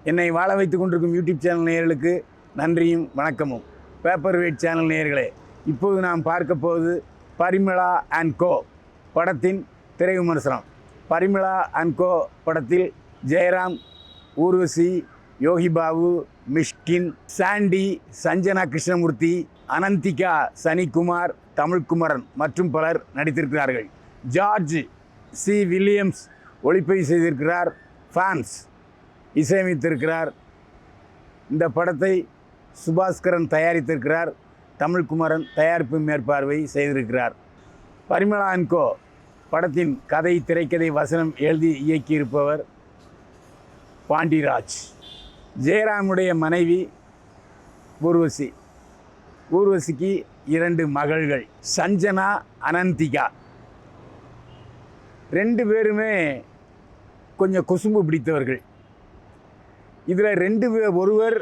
என்னை வாழ வைத்து கொண்டிருக்கும் யூடியூப் சேனல் நேயர்களுக்கு நன்றியும் வணக்கமும். பேப்பர் வெயிட் சேனல் நேயர்களே, இப்போது நாம் பார்க்க போவது பரிமளா அண்ட் கோ படத்தின் திரை விமர்சனம். பரிமளா அண்ட் கோ படத்தில் ஜெயராம், ஊர்வசி, யோகி பாபு, மிஷ்கின், சாண்டி, சஞ்சனா கிருஷ்ணமூர்த்தி, அனந்திகா, சனிகுமார், தமிழ்குமரன் மற்றும் பலர் நடித்திருக்கிறார்கள். ஜார்ஜ் சி வில்லியம்ஸ் ஒளிப்பதிவு செய்திருக்கிறார். ஃபான்ஸ் இசையமைத்திருக்கிறார். இந்த படத்தை சுபாஸ்கரன் தயாரித்திருக்கிறார். தமிழ்குமரன் தயாரிப்பு மேற்பார்வை செய்திருக்கிறார். பரிமளா அண்ட் கோ படத்தின் கதை, திரைக்கதை, வசனம் எழுதி இயக்கியிருப்பவர் பாண்டிராஜ். ஜெயராமுடைய மனைவி ஊர்வசி. ஊர்வசிக்கு 2 மகள்கள், சஞ்சனா, அனந்திகா. 2 பேருமே கொஞ்சம் குசும்பு பிடித்தவர்கள். இதில் ஒருவர்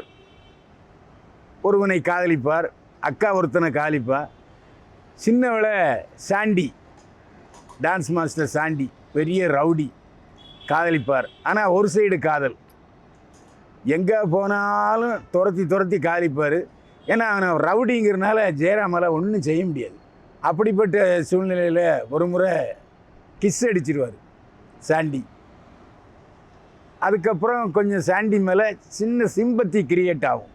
ஒருவனை காதலிப்பார், அக்கா ஒருத்தனை காதலிப்பார். சின்னவளை சாண்டி, டான்ஸ் மாஸ்டர் சாண்டி, பெரிய ரவுடி, காதலிப்பார். ஆனால் ஒரு சைடு காதல், எங்கே போனாலும் துரத்தி காதலிப்பார். ஏன்னா அவனை ரவுடிங்கிறனால ஜெயராமால் ஒன்றும் செய்ய முடியாது. அப்படிப்பட்ட சூழ்நிலையில் ஒரு முறை கிஸ் அடிச்சிருவார் சாண்டி. அதுக்கப்புறம் கொஞ்சம் சாண்டி மேலே சின்ன சிம்பத்தி கிரியேட் ஆகும்.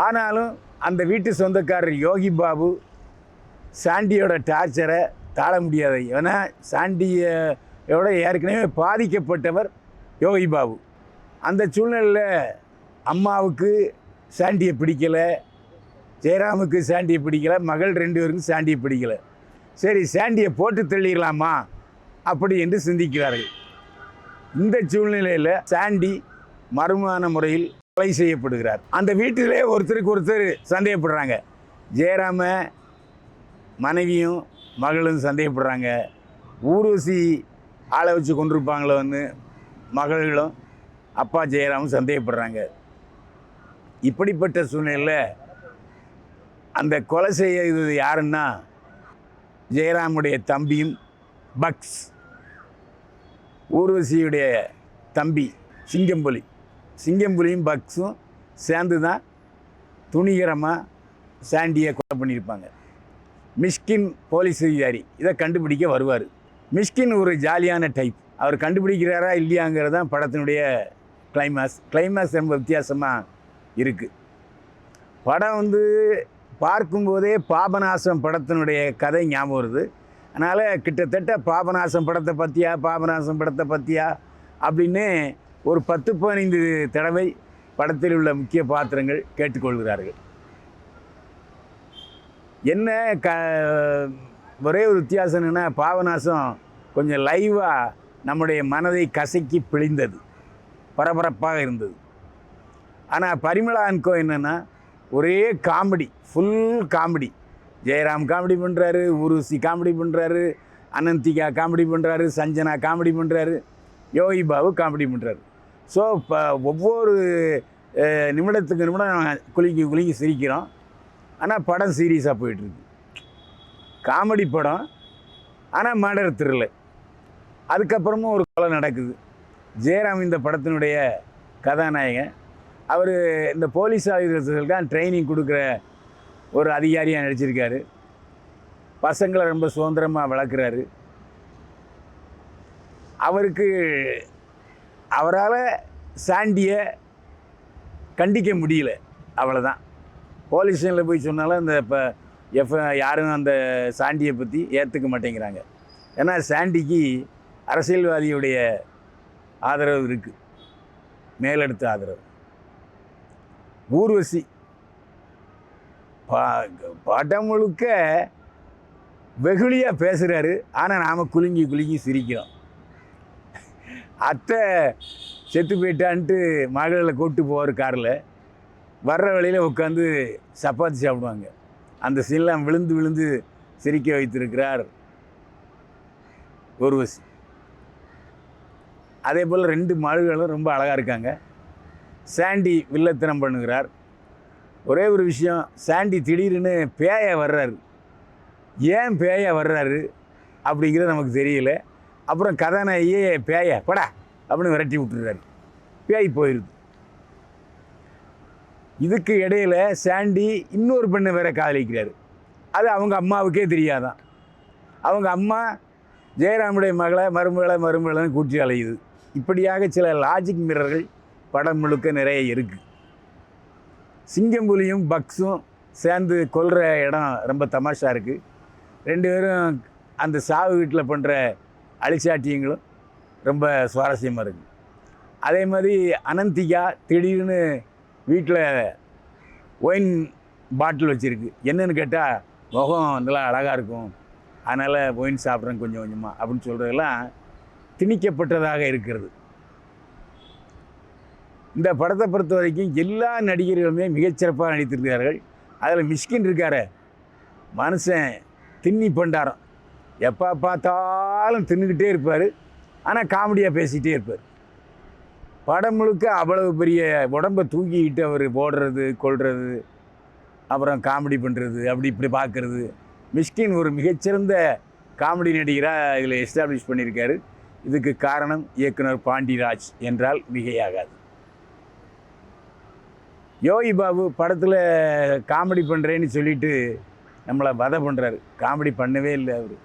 ஆனாலும் அந்த வீட்டு சொந்தக்காரர் யோகி பாபு சாண்டியோட டார்ச்சரை தாழ முடியாது. ஏன்னா சாண்டியோட ஏற்கனவே பாதிக்கப்பட்டவர் யோகி பாபு. அந்த சூழ்நிலையில் அம்மாவுக்கு சாண்டியை பிடிக்கலை, ஜெயராமுக்கு சாண்டியை பிடிக்கலை, மகள் 2 பேருக்கும் சாண்டியை பிடிக்கலை. சரி, சாண்டியை போட்டு தள்ளிடலாமா அப்படி என்று சிந்திக்கிறார்கள். இந்த சூழ்நிலையில் சாண்டி மர்மமான முறையில் கொலை செய்யப்படுகிறார். அந்த வீட்டிலே ஒருத்தருக்கு ஒருத்தர் சந்தேகப்படுறாங்க. ஜெயராம மனைவியும் மகளும் சந்தேகப்படுறாங்க. ஊர்வசி ஆளை வச்சு கொண்டிருப்பாங்களோன்னு மகள்களும் அப்பா ஜெயராமும் சந்தேகப்படுறாங்க. இப்படிப்பட்ட சூழ்நிலையில் அந்த கொலை செய்வது யாருன்னா ஜெயராமுடைய தம்பியும் பக்ஸ், ஊர்வசியுடைய தம்பி சிங்கம்புலியும் பக்ஸும் சேர்ந்து தான் துணிகரமாக சாண்டியை கொலை பண்ணியிருப்பாங்க. மிஷ்கின் போலீஸ் அதிகாரி இதை கண்டுபிடிக்க வருவார். மிஷ்கின் ஒரு ஜாலியான டைப். அவர் கண்டுபிடிக்கிறாரா இல்லையாங்கிறது தான் படத்தினுடைய கிளைமேக்ஸ் ரொம்ப வித்தியாசமாக இருக்குது. படம் பார்க்கும்போதே பாபநாசம் படத்தினுடைய கதை ஞாபகம் வருது. அதனால் கிட்டத்தட்ட பாபநாசம் படத்தை பற்றியா அப்படின்னு ஒரு 10-15 தடவை படத்தில் உள்ள முக்கிய பாத்திரங்கள் கேட்டுக்கொள்கிறார்கள். என்ன ஒரே ஒரு வித்தியாசம் என்னென்னா, பாபநாசம் கொஞ்சம் லைவாக நம்முடைய மனதை கசக்கி பிழிந்தது, பரபரப்பாக இருந்தது. ஆனால் பரிமளா அண்ட் கோ என்னென்னா ஒரே comedy, full comedy. Jayaram comedy பண்ணுறாரு, ஊர்வசி காமெடி பண்ணுறாரு, அனந்திகா காமெடி பண்ணுறாரு, சஞ்சனா காமெடி பண்ணுறாரு, யோகி பாபு காமெடி பண்ணுறாரு. ஸோ இப்போ ஒவ்வொரு நிமிடம் குலுங்கி சிரிக்கிறோம். ஆனால் படம் சீரியஸாக போயிட்டுருக்கு. காமெடி படம், ஆனால் மர்டர் த்ரில்லர். அதுக்கப்புறமும் ஒரு கொலை நடக்குது. ஜெயராம் இந்த படத்தினுடைய கதாநாயகன். அவர் இந்த போலீஸ் ஆஃபீஸர்களுக்காக ட்ரைனிங் கொடுக்குற ஒரு அதிகாரியாக நடிச்சிருக்காரு. பசங்களை ரொம்ப சுதந்திரமாக வளர்க்குறாரு. அவரால் சாண்டியை கண்டிக்க முடியல, அவ்வளோதான். போலீஸ் ஸ்டேஷனில் போய் சொன்னாலும் இப்போ யாரும் அந்த சாண்டியை பற்றி ஏற்றுக்க மாட்டேங்கிறாங்க. ஏன்னா சாண்டிக்கு அரசியல்வாதியுடைய ஆதரவு இருக்குது, மேலெடுத்த ஆதரவு. ஊர்வசி படம் முழுக்க வெகுளியாக பேசுகிறாரு. ஆனால் நாம் குலுங்கி சிரிக்கிறோம். அத்தை செத்து போயிட்டான்ட்டு மகளில் கூப்பிட்டு போவார் காரில். வர்ற வழியில் உட்காந்து சப்பாத்தி சாப்பிடுவாங்க. அந்த சீன்லாம் விழுந்து சிரிக்க வைத்திருக்கிறார் ஊர்வசி. அதே போல் 2 மகள்களும் ரொம்ப அழகாக இருக்காங்க. சாண்டி வில்லத்தனம் பண்ணுகிறார். ஒரே ஒரு விஷயம், சாண்டி திடீர்னு பேயா வர்றாரு. ஏன் பேயா வர்றாரு அப்படிங்கிறது நமக்கு தெரியல. அப்புறம் கதாநாயகியே பேய படா அப்படின்னு விரட்டி விட்டுறாரு. பேய் போயிடுது. இதுக்கு இடையில் சாண்டி இன்னொரு பெண்ணை வேற காதலிக்கிறார். அது அவங்க அம்மாவுக்கே தெரியாதான். அவங்க அம்மா ஜெயராமுடைய மருமகளை கூட்டி அலையுது. இப்படியாக சில லாஜிக் மிரர்கள் படம் முழுக்க நிறைய இருக்குது. சிங்கம்புலியும் பக்ஸும் சேர்ந்து கொல்கிற இடம் ரொம்ப தமாஷா இருக்குது. ரெண்டு பேரும் அந்த சாவு வீட்டில் பண்ணுற அழிச்சாட்டியங்களும் ரொம்ப சுவாரஸ்யமாக இருக்குது. அதே மாதிரி அனந்திகா திடீர்னு வீட்டில் ஒயின் பாட்டில் வச்சுருக்கு. என்னன்னு கேட்டால் முகம் நல்லா அழகாக இருக்கும், அதனால் ஒயின் சாப்பிட்றேன் கொஞ்சம் கொஞ்சமாக அப்படின்னு சொல்கிறதெல்லாம் திணிக்கப்பட்டதாக இருக்கிறது. இந்த படத்தை பொறுத்த வரைக்கும் எல்லா நடிகர்களுமே மிகச்சிறப்பாக நடித்திருக்கிறார்கள். அதில் மிஷ்கின் இருக்கார், மனுஷன் தின்னி பண்டாரம், எப்போ பார்த்தாலும் தின்னுக்கிட்டே இருப்பார், ஆனால் காமெடியாக பேசிகிட்டே இருப்பார். படம் முழுக்க அவ்வளவு பெரிய உடம்பை தூக்கிக்கிட்டு அவர் ஓடுறது கொள்வது, அப்புறம் காமெடி பண்ணுறது, அப்படி இப்படி பார்க்குறது. மிஷ்கின் ஒரு மிகச்சிறந்த காமெடி நடிகராக இதில் எஸ்டாப்ளிஷ் பண்ணியிருக்காரு. இதுக்கு காரணம் இயக்குனர் பாண்டிராஜ் என்றால் மிகையாகாது. யோகி பாபு படத்தில் காமெடி பண்ணுறேன்னு சொல்லிட்டு நம்மளை வதை பண்ணுறாரு. காமெடி பண்ணவே இல்லை அவர்.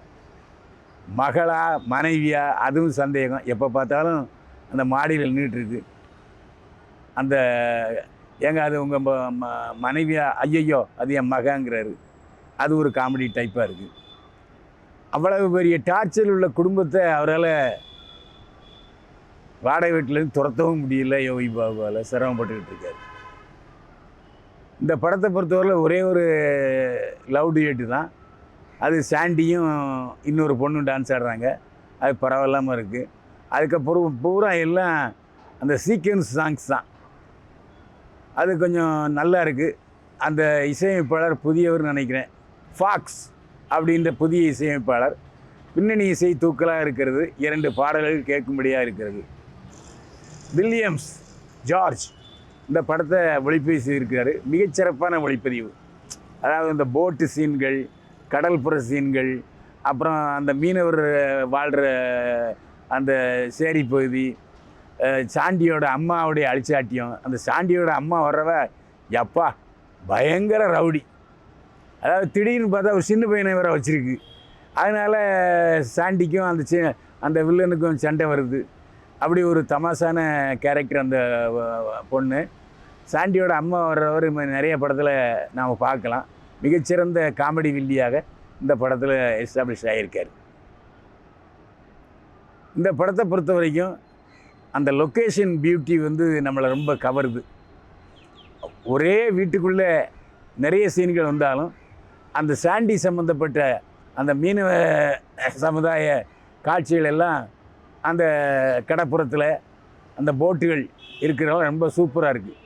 மகளா மனைவியா அதுவும் சந்தேகம். எப்போ பார்த்தாலும் அந்த மாடியில் நின்றுட்டுருக்கு. அந்த ஏங்க அது உங்கள் மனைவியா, ஐயையோ அது என் மகங்கிறாரு. அது ஒரு காமெடி டைப்பாக இருக்குது. அவ்வளவு பெரிய டார்ச்சர் உள்ள குடும்பத்தை அவரால் வாடகை வீட்டிலேருந்து துரத்தவும் முடியல. யோகி பாபுவால் சிரமப்பட்டுக்கிட்டு இருக்காரு. இந்த படத்தை பொறுத்தவரையில் ஒரே ஒரு லவ் டியூட் தான். அது சாண்டியும் இன்னொரு பொண்ணும் டான்ஸ் ஆடுறாங்க. அது பரவாயில்லாமல் இருக்குது. அதுக்கப்புறம் பூரா எல்லாம் அந்த சீக்வன்ஸ் சாங்ஸ் தான். அது கொஞ்சம் நல்லா இருக்குது. அந்த இசையமைப்பாளர் புதியவர் நினைக்கிறேன், ஃபாக்ஸ் அப்படின்ற புதிய இசையமைப்பாளர். பின்னணி இசை தூக்கலாக இருக்கிறது. 2 பாடல்கள் கேட்கும்படியாக இருக்கிறது. வில்லியம்ஸ் ஜார்ஜ் இந்த படத்தை ஒளிப்பதிவு செய்திருக்கிறாரு. மிகச்சிறப்பான ஒளிப்பதிவு. அதாவது இந்த போட்டு சீன்கள், கடல்புற சீன்கள், அப்புறம் அந்த மீனவர் வாழ்கிற அந்த சேரி பகுதி, சாண்டியோட அம்மாவுடைய அழிச்சாட்டியம். அந்த சாண்டியோட அம்மா வர்றவ எப்பா பயங்கர ரவுடி. அதாவது திடீர்னு பார்த்தா ஒரு சின்ன பையனை வேற வச்சுருக்கு. அதனால் சாண்டிக்கும் அந்த வில்லனுக்கும் சண்டை வருது. அப்படி ஒரு தமாசான கேரக்டர் அந்த பொண்ணு. சாண்டியோட அம்மா வர்றவர் நிறைய படத்தில் நாம் பார்க்கலாம். மிகச்சிறந்த காமெடி வில்லியாக இந்த படத்தில் எஸ்டாப்ளிஷ் ஆகியிருக்கார். இந்த படத்தை பொறுத்த வரைக்கும் அந்த லொக்கேஷன் பியூட்டி நம்மளை ரொம்ப கவருது. ஒரே வீட்டுக்குள்ளே நிறைய சீன்கள் வந்தாலும் அந்த சாண்டி சம்மந்தப்பட்ட அந்த மீனவ சமுதாய காட்சிகள் எல்லாம் அந்த கடப்புறத்தில் அந்த போட்டுகள் இருக்கிறதெல்லாம் ரொம்ப சூப்பராக இருக்குது.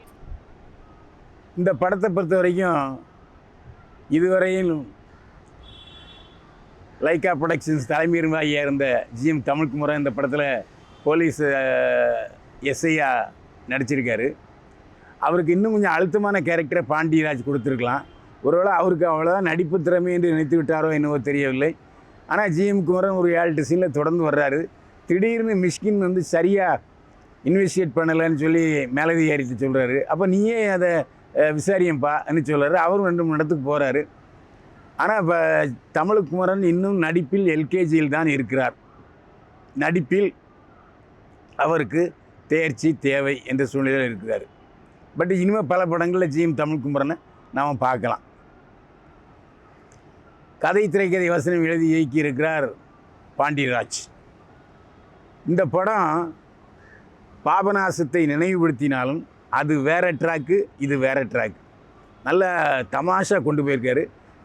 இந்த படத்தை பொறுத்த வரைக்கும் இதுவரையில் லைக்கா ப்ரொடக்ஷன்ஸ் தலைமை நிர்வாகியாக இருந்த ஜிஎம் தமிழ்குமரன் இந்த படத்தில் போலீஸ் எஸ்ஐயா நடிச்சிருக்காரு. அவருக்கு இன்னும் கொஞ்சம் அழுத்தமான கேரக்டரை பாண்டியராஜ் கொடுத்துருக்கலாம். ஒருவேளை அவருக்கு அவ்வளோதான் நடிப்பு திறமை என்று நினைத்து விட்டாரோ என்னவோ தெரியவில்லை. ஆனால் ஜிஎம் குமரன் ஒரு 7 சீனில் தொடர்ந்து வர்றாரு. திடீர்னு மிஷ்கின் சரியாக இன்வெஸ்டிகேட் பண்ணலைன்னு சொல்லி மேலதிகாரிட்டு சொல்கிறாரு. அப்போ நீயே அதை விசாரியப்பான்னு சொல்கிறாரு. அவரும் 2-3 இடத்துக்கு போகிறாரு. ஆனால் இப்போ தமிழ்குமரன் இன்னும் நடிப்பில் எல்கேஜியில் தான் இருக்கிறார். நடிப்பில் அவருக்கு தேர்ச்சி தேவை என்ற சூழ்நிலையில் இருக்கிறார். பட் இனிமேல் பல படங்களில் ஜிஎம் தமிழ்குமரனை நாம் பார்க்கலாம். கதை திரைக்கதை வசனம் எழுதி இயக்கியிருக்கிறார் பாண்டியராஜ். இந்த படம் பாபநாசத்தை நினைவுபடுத்தினாலும் அது வேறு ட்ராக்கு, இது வேறு ட்ராக். நல்ல தமாஷா கொண்டு போயிருக்காரு.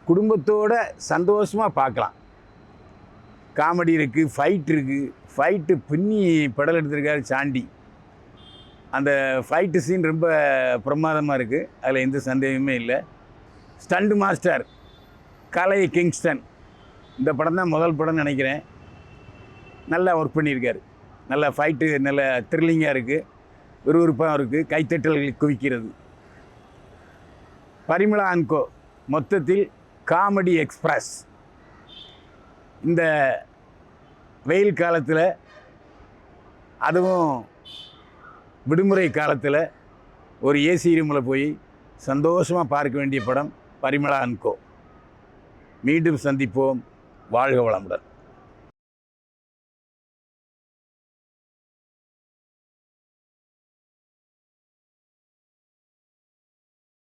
குடும்பத்தோடு சந்தோஷமாக பார்க்கலாம். காமெடி இருக்குது, ஃபைட் இருக்குது. ஃபைட்டு பின்னி படம் எடுத்திருக்காரு சாண்டி. அந்த ஃபைட்டு சீன் ரொம்ப பிரமாதமாக இருக்குது. அதில் எந்த சந்தேகமே இல்லை. ஸ்டண்ட் மாஸ்டர் கலை கிங்ஸ்டன் இந்த படம் தான் முதல் படம்னு நினைக்கிறேன். நல்லா ஒர்க் பண்ணியிருக்காரு. நல்ல ஃபைட்டு நல்ல த்ரில்லிங்காக இருக்குது, விறுவிறுப்பாக இருக்குது, கைத்தட்டல்கள் குவிக்கிறது. பரிமளா அன்கோ மொத்தத்தில் காமெடி எக்ஸ்பிரஸ். இந்த வெயில் காலத்தில், அதுவும் விடுமுறை காலத்தில் ஒரு ஏசி ரூமில் போய் சந்தோஷமாக பார்க்க வேண்டிய படம் பரிமளா அண்ட் கோ. மீண்டும் சந்திப்போம். வாழ்க வளமுடன்.